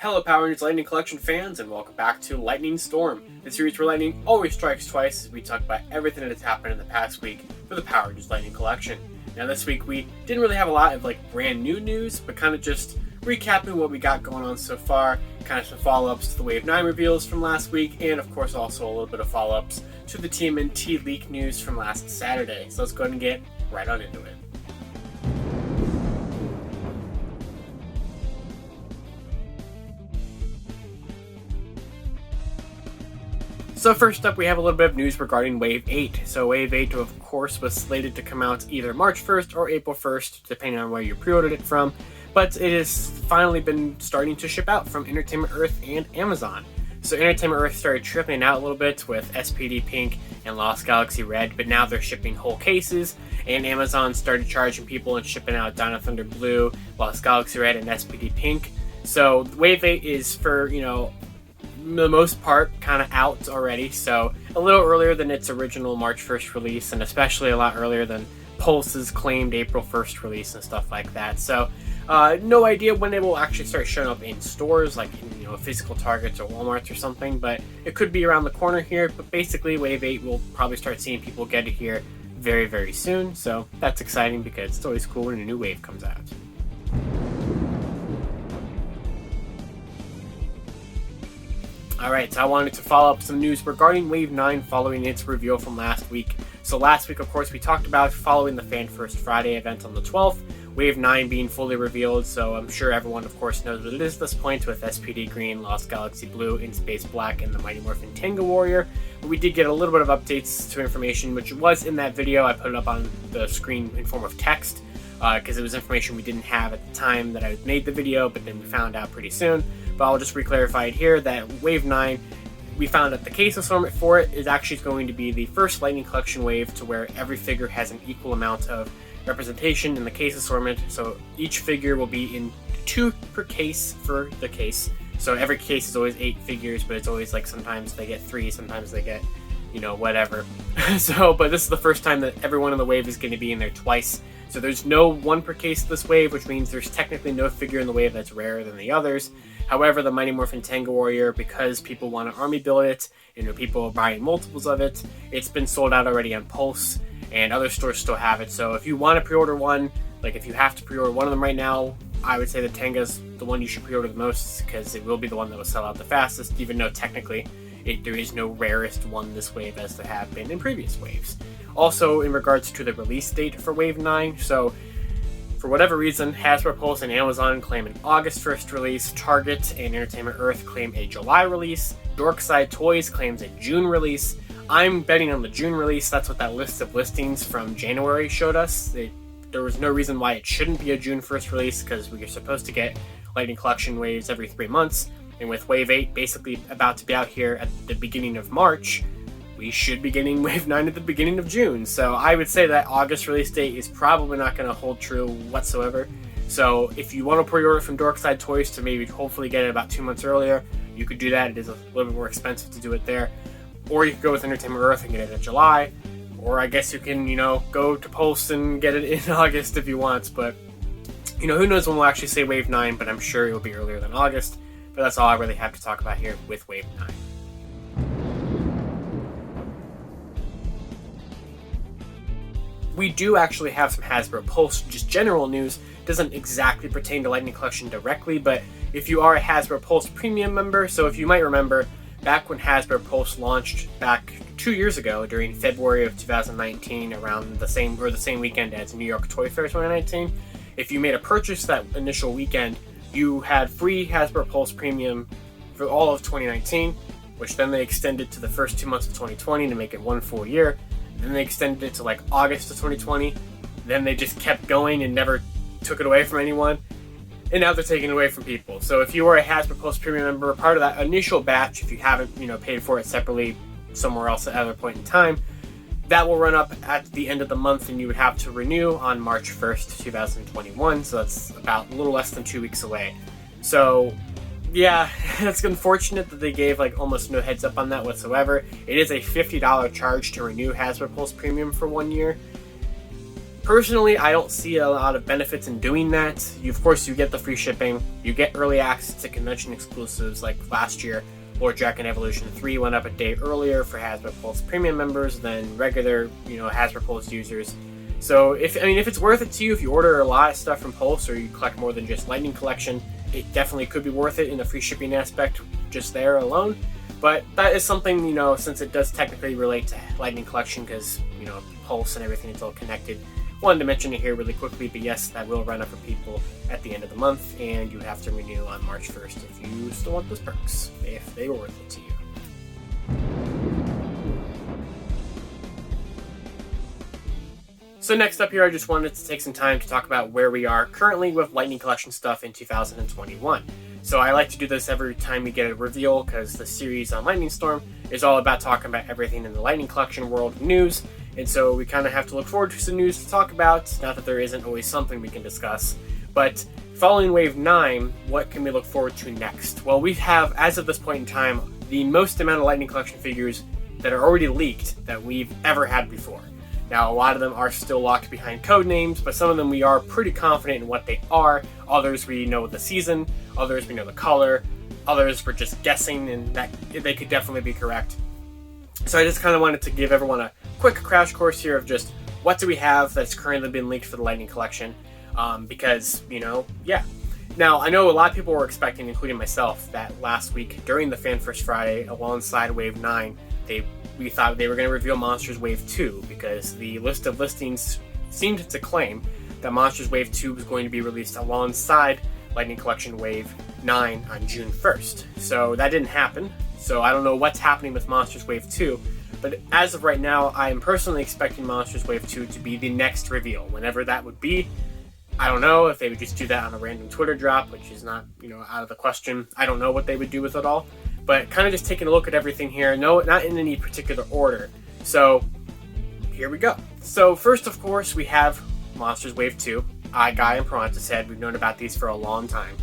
Hello Power Rangers Lightning Collection fans, and welcome back to Lightning Storm, the series where lightning always strikes twice as we talk about everything that has happened in the past week for the Power Rangers Lightning Collection. Now this week we didn't really have a lot of brand new news, but kind of just recapping what we got going on so far, kind of some follow-ups to the Wave 9 reveals from last week, and of course also a little bit of follow-ups to the TMNT leak news from last Saturday. So let's go ahead and get right on into it. So first up, we have a little bit of news regarding Wave 8. So Wave 8, of course, was slated to come out either March 1st or April 1st, depending on where you pre-ordered it from. But it has finally been starting to ship out from Entertainment Earth and Amazon. So Entertainment Earth started tripping out a little bit with SPD Pink and Lost Galaxy Red, but now they're shipping whole cases. And Amazon started charging people and shipping out Dino Thunder Blue, Lost Galaxy Red, and SPD Pink. So Wave 8 is for, the most part kind of out already, so a little earlier than its original March 1st release, and especially a lot earlier than Pulse's claimed April 1st release and stuff like that. So no idea when it will actually start showing up in stores, like in physical Targets or Walmarts or something, but it could be around the corner here. But basically Wave 8 will probably start seeing people get it here very, very soon, so that's exciting because it's always cool when a new wave comes out. Alright, so I wanted to follow up some news regarding Wave 9 following its reveal from last week. So last week, of course, we talked about following the Fan First Friday event on the 12th, Wave 9 being fully revealed, so I'm sure everyone, of course, knows what it is at this point with SPD Green, Lost Galaxy Blue, In Space Black, and the Mighty Morphin Tenga Warrior. But we did get a little bit of updates to information, which was in that video. I put it up on the screen in form of text, because it was information we didn't have at the time that I made the video, but then we found out pretty soon. But I'll just re-clarify it here that Wave 9, we found that the case assortment for it is actually going to be the first Lightning Collection wave to where every figure has an equal amount of representation in the case assortment. So each figure will be in 2 per case for the case. So every case is always 8 figures, but it's always sometimes they get 3, sometimes they get, whatever. But this is the first time that everyone in the wave is going to be in there twice. So there's no 1 per case this wave, which means there's technically no figure in the wave that's rarer than the others. However, the Mighty Morphin Tenga Warrior, because people want to army build it, people are buying multiples of it, it's been sold out already on Pulse, and other stores still have it. So if you want to pre-order one, if you have to pre-order one of them right now, I would say the Tenga's the one you should pre-order the most, because it will be the one that will sell out the fastest, even though technically there is no rarest one this wave as there have been in previous waves. Also, in regards to the release date for Wave 9, so for whatever reason, Hasbro Pulse and Amazon claim an August 1st release, Target and Entertainment Earth claim a July release, Dorkside Toys claims a June release. I'm betting on the June release. That's what that list of listings from January showed us. There was no reason why it shouldn't be a June 1st release, because we are supposed to get Lightning Collection waves every 3 months, and with Wave 8 basically about to be out here at the beginning of March, we should be getting Wave 9 at the beginning of June. So I would say that August release date is probably not going to hold true whatsoever. So if you want to pre-order from Dorkside Toys to maybe hopefully get it about 2 months earlier, you could do that. It is a little bit more expensive to do it there. Or you could go with Entertainment Earth and get it in July. Or I guess you can, go to Pulse and get it in August if you want. But, who knows when we'll actually say Wave 9, but I'm sure it will be earlier than August. But that's all I really have to talk about here with Wave 9. We do actually have some Hasbro Pulse, just general news. Doesn't exactly pertain to Lightning Collection directly, but if you are a Hasbro Pulse Premium member, so if you might remember, back when Hasbro Pulse launched back 2 years ago during February of 2019, around the same weekend as New York Toy Fair 2019, if you made a purchase that initial weekend, you had free Hasbro Pulse Premium for all of 2019, which then they extended to the first 2 months of 2020 to make it 1 full year. Then they extended it to August of 2020. Then they just kept going and never took it away from anyone. And now they're taking it away from people. So if you were a Hasbro Pulse Premium member, part of that initial batch, if you haven't paid for it separately somewhere else at other point in time, that will run up at the end of the month, and you would have to renew on March 1st, 2021. So that's about a little less than 2 weeks away. So yeah, it's unfortunate that they gave almost no heads up on that whatsoever. It is a $50 charge to renew Hasbro Pulse Premium for 1 year. Personally, I don't see a lot of benefits in doing that. Of course, you get the free shipping, you get early access to convention exclusives like last year. Lord Dragon Evolution 3 went up a day earlier for Hasbro Pulse Premium members than regular, Hasbro Pulse users. So if it's worth it to you, if you order a lot of stuff from Pulse or you collect more than just Lightning Collection, it definitely could be worth it in the free shipping aspect just there alone. But that is something, since it does technically relate to Lightning Collection because, Pulse and everything is all connected. Wanted to mention it here really quickly, but yes, that will run up for people at the end of the month, and you have to renew on March 1st if you still want those perks, if they were worth it to you. So next up here, I just wanted to take some time to talk about where we are currently with Lightning Collection stuff in 2021. So I like to do this every time we get a reveal, because the series on Lightning Storm is all about talking about everything in the Lightning Collection world news, and so we kind of have to look forward to some news to talk about, not that there isn't always something we can discuss. But following Wave 9, what can we look forward to next? Well, we have, as of this point in time, the most amount of Lightning Collection figures that are already leaked that we've ever had before. Now, a lot of them are still locked behind code names, but some of them we are pretty confident in what they are. Others we know the season, others we know the color, others we're just guessing, and that they could definitely be correct. So I just kind of wanted to give everyone a quick crash course here of just what do we have that's currently been leaked for the Lightning Collection, because, yeah. Now, I know a lot of people were expecting, including myself, that last week during the Fan First Friday, alongside Wave 9, we thought they were going to reveal Monsters Wave 2, because the list of listings seemed to claim that Monsters Wave 2 was going to be released alongside Lightning Collection Wave 9 on June 1st. So that didn't happen, so I don't know what's happening with Monsters Wave 2, but as of right now, I am personally expecting Monsters Wave 2 to be the next reveal, whenever that would be. I don't know if they would just do that on a random Twitter drop, which is not, out of the question. I don't know what they would do with it all. But kind of just taking a look at everything here, no, not in any particular order. So here we go. So first, of course, we have Monsters Wave 2. Guy and Piranha said we've known about these for a long time.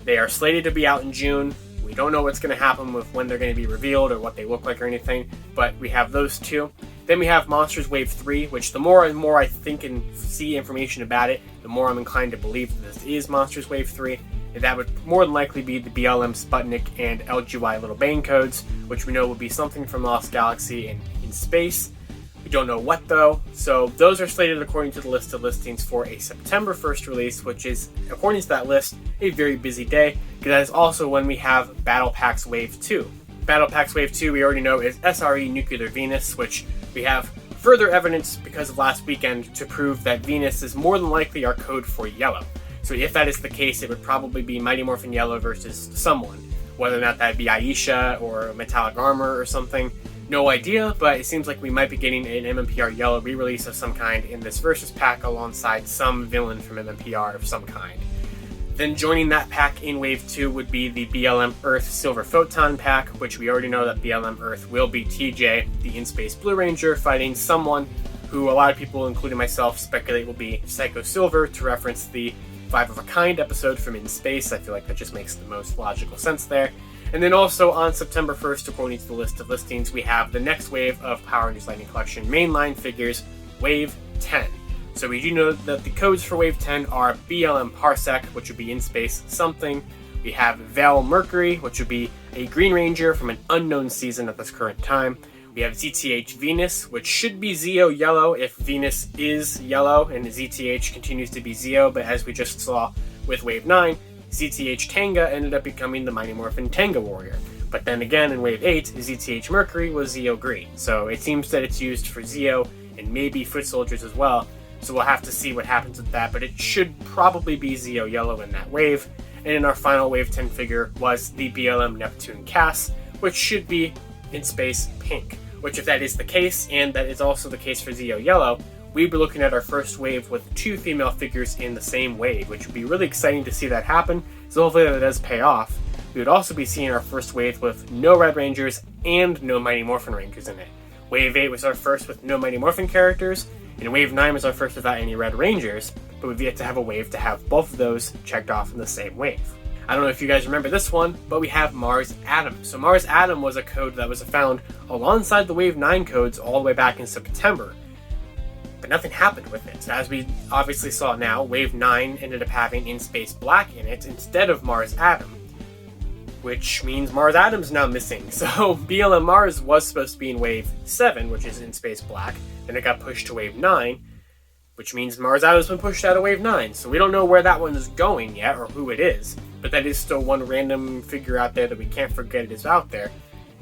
They are slated to be out in June. We don't know what's going to happen with when they're going to be revealed or what they look like or anything, but we have those two. Then we have Monsters Wave 3, which the more and more I think and see information about it, the more I'm inclined to believe that this is Monsters Wave 3. And that would more than likely be the BLM Sputnik and LGY Little Bane codes, which we know will be something from Lost Galaxy and in space. We don't know what though. So those are slated according to the list of listings for a September 1st release, which is, according to that list, a very busy day, because that is also when we have Battle Packs Wave 2. Battle Packs Wave 2 we already know is SRE Nuclear Venus, which we have further evidence because of last weekend to prove that Venus is more than likely our code for yellow. So if that is the case, it would probably be Mighty Morphin Yellow versus someone. Whether or not that be Aisha or Metallic Armor or something, no idea, but it seems like we might be getting an MMPR Yellow re-release of some kind in this Versus pack alongside some villain from MMPR of some kind. Then joining that pack in Wave 2 would be the BLM Earth Silver Photon pack, which we already know that BLM Earth will be TJ, the In-Space Blue Ranger, fighting someone who a lot of people, including myself, speculate will be Psycho Silver, to reference the 5 of a Kind episode from In Space. I feel like that just makes the most logical sense there. And then also on September 1st, according to the list of listings, we have the next wave of Power Rangers Lightning Collection mainline figures, Wave 10. So we do know that the codes for Wave 10 are BLM Parsec, which would be In Space something. We have Val Mercury, which would be a Green Ranger from an unknown season at this current time. We have ZTH Venus, which should be Zeo Yellow if Venus is yellow and ZTH continues to be Zeo, but as we just saw with Wave 9, ZTH Tanga ended up becoming the Mighty Morphin Tanga Warrior. But then again in Wave 8, ZTH Mercury was Zeo Green, so it seems that it's used for Zeo and maybe Foot Soldiers as well, so we'll have to see what happens with that, but it should probably be Zeo Yellow in that wave. And in our final Wave 10 figure was the BLM Neptune Cass, which should be In Space Pink, which if that is the case, and that is also the case for Zeo Yellow, we'd be looking at our first wave with 2 female figures in the same wave, which would be really exciting to see that happen, so hopefully that does pay off. We would also be seeing our first wave with no Red Rangers and no Mighty Morphin Rangers in it. Wave 8 was our first with no Mighty Morphin characters, and Wave 9 was our first without any Red Rangers, but we've yet to have a wave to have both of those checked off in the same wave. I don't know if you guys remember this one, but we have Mars Atom. So Mars Atom was a code that was found alongside the Wave 9 codes all the way back in September. But but nothing happened with it. As we obviously saw now, Wave 9 ended up having In Space Black in it instead of Mars Atom, which means Mars Atom's now missing. So BLM Mars was supposed to be in Wave 7, which is In Space Black, then it got pushed to Wave 9, which means Mars Atom's been pushed out of Wave 9. So we don't know where that one is going yet, or who it is, but that is still one random figure out there that we can't forget is out there,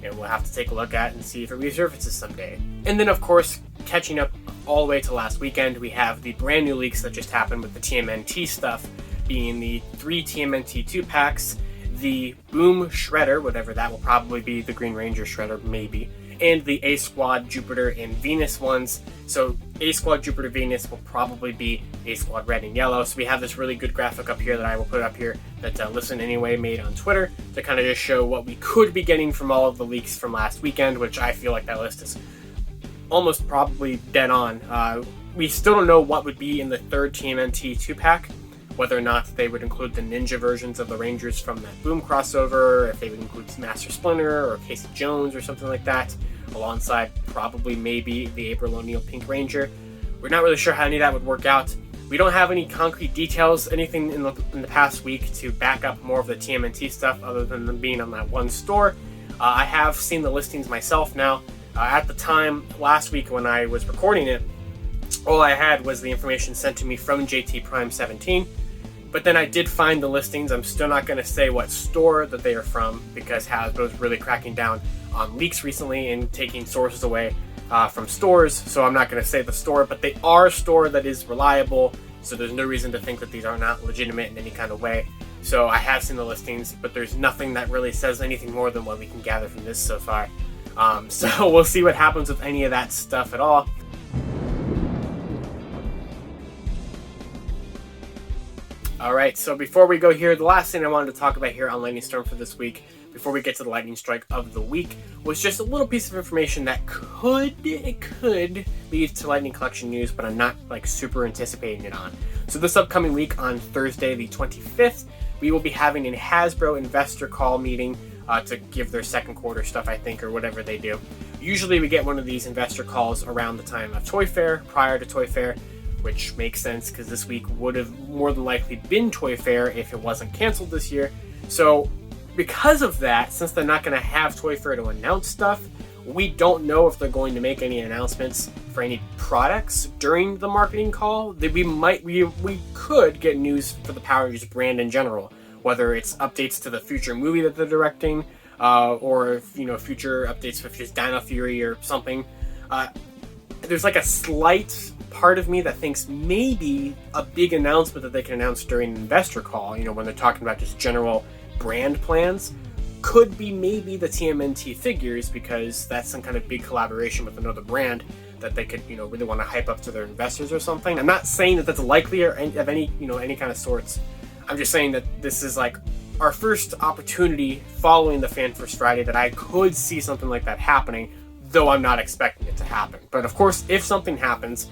and we'll have to take a look at and see if it resurfaces someday. And then, of course, catching up all the way to last weekend, we have the brand new leaks that just happened with the TMNT stuff, being the 3 TMNT 2-packs, the Boom Shredder, whatever that will probably be, the Green Ranger Shredder, maybe, and the A-Squad Jupiter and Venus ones. So A-Squad Jupiter Venus will probably be A-Squad Red and Yellow. So we have this really good graphic up here that I will put up here that Listen Anyway made on Twitter to kind of just show what we could be getting from all of the leaks from last weekend, which I feel like that list is almost probably dead on. We still don't know what would be in the 3rd TMNT 2-pack, whether or not they would include the ninja versions of the Rangers from that Boom crossover, if they would include Master Splinter or Casey Jones or something like that, alongside probably maybe the April O'Neil Pink Ranger. We're not really sure how any of that would work out. We don't have any concrete details, anything in the past week to back up more of the TMNT stuff other than them being on that one store. I have seen the listings myself now. At the time, last week when I was recording it, all I had was the information sent to me from JT Prime 17. But then I did find the listings. I'm still not going to say what store that they are from because Hasbro is really cracking down on leaks recently and taking sources away from stores. So I'm not going to say the store, but they are a store that is reliable. So there's no reason to think that these are not legitimate in any kind of way. So I have seen the listings, but there's nothing that really says anything more than what we can gather from this so far. So we'll see what happens with any of that stuff at all. Alright, so before we go here, the last thing I wanted to talk about here on Lightning Storm for this week, before we get to the Lightning Strike of the week, was just a little piece of information that could lead to Lightning Collection news, but I'm not super anticipating it on. So this upcoming week on Thursday the 25th, we will be having a Hasbro Investor call meeting to give their second quarter stuff, I think, or whatever they do. Usually we get one of these investor calls around the time of Toy Fair, prior to Toy Fair, which makes sense because this week would have more than likely been Toy Fair if it wasn't canceled this year. So because of that, since they're not going to have Toy Fair to announce stuff, we don't know if they're going to make any announcements for any products during the marketing call. That we could get news for the Power Rangers brand in general, whether it's updates to the future movie that they're directing, or future updates for Dino Fury or something. There's a slight part of me that thinks maybe a big announcement that they can announce during an investor call, when they're talking about just general brand plans, could be maybe the TMNT figures, because that's some kind of big collaboration with another brand that they could, really want to hype up to their investors or something. I'm not saying that that's likely or of any kind of sorts. I'm just saying that this is our first opportunity following the Fan First Friday that I could see something like that happening, though I'm not expecting it to happen. But of course, if something happens,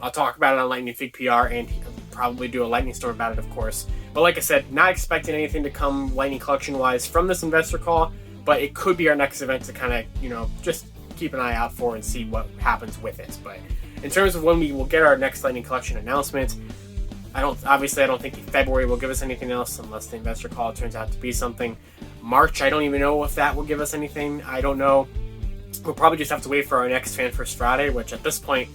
I'll talk about it on Lightning Fig PR and probably do a Lightning Storm about it, of course. But like I said, not expecting anything to come Lightning Collection-wise from this investor call, but it could be our next event to kind of, just keep an eye out for and see what happens with it. But in terms of when we will get our next Lightning Collection announcement, I don't think February will give us anything else unless the investor call turns out to be something. March, I don't even know if that will give us anything. I don't know. We'll probably just have to wait for our next Fan First Friday, which at this point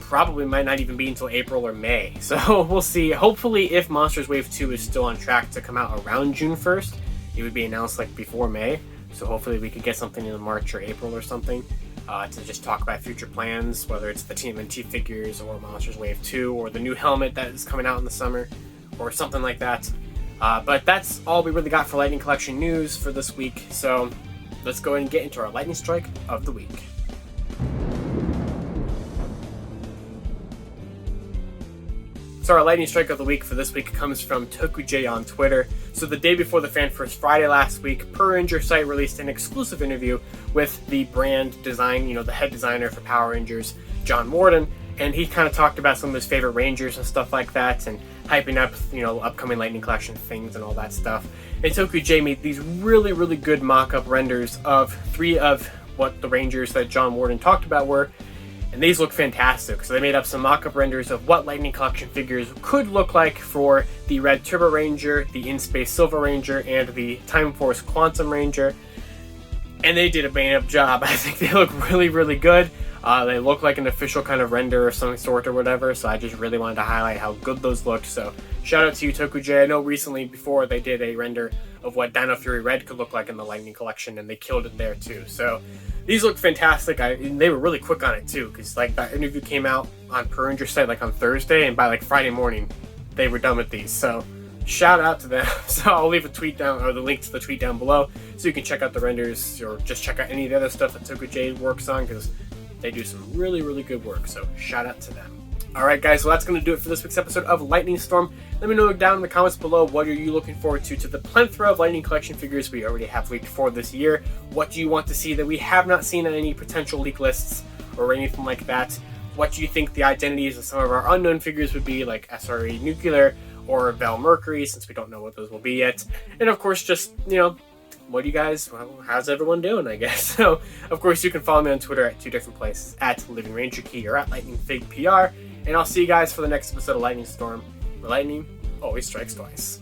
probably might not even be until April or May. So we'll see. Hopefully, if Monsters Wave 2 is still on track to come out around June 1st, it would be announced before May. So hopefully we could get something in March or April or something to just talk about future plans, whether it's the TMNT figures or Monsters Wave 2 or the new helmet that is coming out in the summer or something like that. But that's all we really got for Lightning Collection news for this week. So let's go ahead and get into our Lightning Strike of the week. So our Lightning Strike of the week for this week comes from Toku on Twitter. So the day before the Fan First Friday last week, Per Ranger site released an exclusive interview with the brand design, the head designer for Power Rangers, John Warden, and he kind of talked about some of his favorite Rangers and stuff like that, and hyping up, upcoming Lightning Collection things and all that stuff. And Toku made these really, really good mock-up renders of 3 of what the Rangers that John Warden talked about were. and these look fantastic. So they made up some mock-up renders of what Lightning Collection figures could look like for the Red Turbo Ranger, the In-Space Silver Ranger, and the Time Force Quantum Ranger. And they did a bang-up job. I think they look really, really good. They look like an official kind of render of some sort or whatever, so I just really wanted to highlight how good those looked. So shout out to you, Toku J. I know recently before they did a render of what Dino Fury Red could look like in the Lightning Collection, and they killed it there too. So these look fantastic. And they were really quick on it too, because like that interview came out on Per Ranger site like on Thursday, and by like Friday morning they were done with these. So shout out to them. So I'll leave a tweet down, or the link to the tweet down below, so you can check out the renders or just check out any of the other stuff that Toku J works on, because they do some really, really good work. So shout out to them. Alright guys, well that's going to do it for this week's episode of Lightning Storm. Let me know down in the comments below, what are you looking forward to the plethora of Lightning Collection figures we already have leaked for this year. What do you want to see that we have not seen on any potential leak lists or anything like that? What do you think the identities of some of our unknown figures would be, like SRE Nuclear or Val Mercury, since we don't know what those will be yet? And of course, just, you know, what do you guys, well, how's everyone doing, I guess? So, of course, you can follow me on Twitter at two different places, at Living Ranger Key or at Lightning Fig PR. And I'll see you guys for the next episode of Lightning Storm, where lightning always strikes twice.